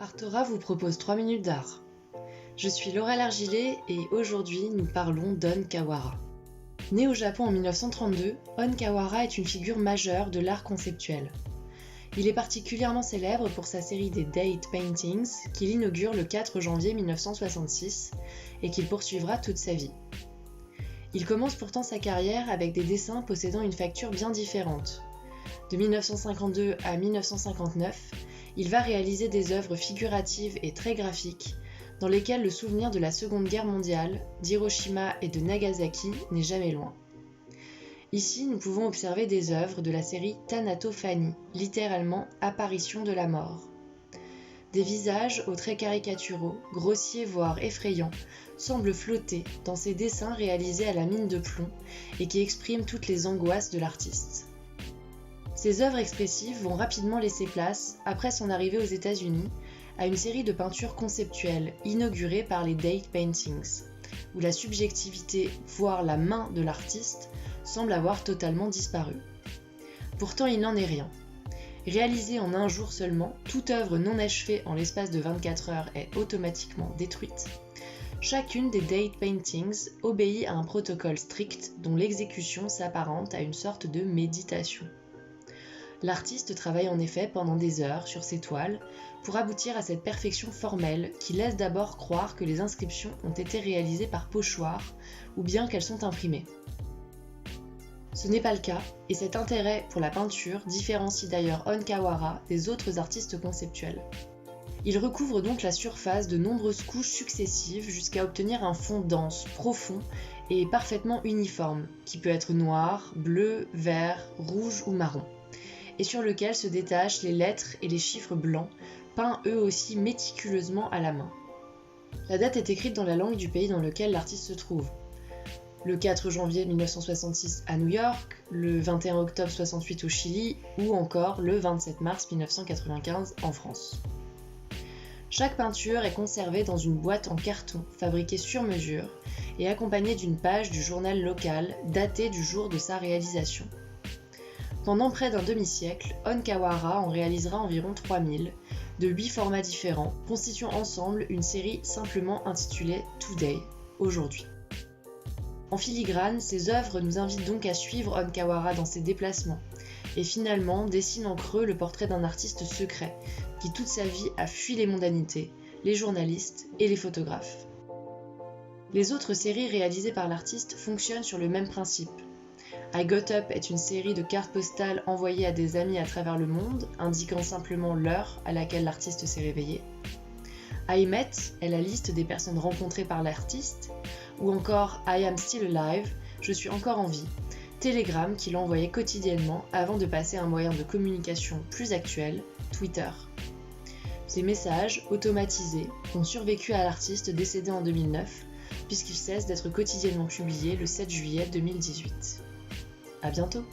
Artora vous propose 3 minutes d'art. Je suis Laurel Argilet et aujourd'hui nous parlons d'On Kawara. Né au Japon en 1932, On Kawara est une figure majeure de l'art conceptuel. Il est particulièrement célèbre pour sa série des Date Paintings qu'il inaugure le 4 janvier 1966 et qu'il poursuivra toute sa vie. Il commence pourtant sa carrière avec des dessins possédant une facture bien différente. De 1952 à 1959, il va réaliser des œuvres figuratives et très graphiques dans lesquelles le souvenir de la Seconde Guerre mondiale, d'Hiroshima et de Nagasaki n'est jamais loin. Ici, nous pouvons observer des œuvres de la série Thanatophanie, littéralement « apparition de la mort ». Des visages aux traits caricaturaux, grossiers voire effrayants, semblent flotter dans ces dessins réalisés à la mine de plomb et qui expriment toutes les angoisses de l'artiste. Ces œuvres expressives vont rapidement laisser place, après son arrivée aux États-Unis, à une série de peintures conceptuelles inaugurées par les Date Paintings, où la subjectivité, voire la main de l'artiste, semble avoir totalement disparu. Pourtant, il n'en est rien. Réalisée en un jour seulement, toute œuvre non achevée en l'espace de 24 heures est automatiquement détruite. Chacune des Date Paintings obéit à un protocole strict dont l'exécution s'apparente à une sorte de méditation. L'artiste travaille en effet pendant des heures sur ses toiles pour aboutir à cette perfection formelle qui laisse d'abord croire que les inscriptions ont été réalisées par pochoir ou bien qu'elles sont imprimées. Ce n'est pas le cas, et cet intérêt pour la peinture différencie d'ailleurs On Kawara des autres artistes conceptuels. Il recouvre donc la surface de nombreuses couches successives jusqu'à obtenir un fond dense, profond et parfaitement uniforme, qui peut être noir, bleu, vert, rouge ou marron, et sur lequel se détachent les lettres et les chiffres blancs, peints eux aussi méticuleusement à la main. La date est écrite dans la langue du pays dans lequel l'artiste se trouve. Le 4 janvier 1966 à New York, le 21 octobre 68 au Chili ou encore le 27 mars 1995 en France. Chaque peinture est conservée dans une boîte en carton fabriquée sur mesure et accompagnée d'une page du journal local datée du jour de sa réalisation. Pendant près d'un demi-siècle, On Kawara en réalisera environ 3000, de 8 formats différents, constituant ensemble une série simplement intitulée Today, aujourd'hui. En filigrane, ces œuvres nous invitent donc à suivre On Kawara dans ses déplacements, et finalement dessinent en creux le portrait d'un artiste secret, qui toute sa vie a fui les mondanités, les journalistes et les photographes. Les autres séries réalisées par l'artiste fonctionnent sur le même principe. I Got Up est une série de cartes postales envoyées à des amis à travers le monde, indiquant simplement l'heure à laquelle l'artiste s'est réveillé. I Met est la liste des personnes rencontrées par l'artiste, ou encore I Am Still Alive, je suis encore en vie, télégramme qu'il envoyait quotidiennement avant de passer à un moyen de communication plus actuel, Twitter. Ces messages, automatisés, ont survécu à l'artiste décédé en 2009, puisqu'ils cessent d'être quotidiennement publiés le 7 juillet 2018. À bientôt!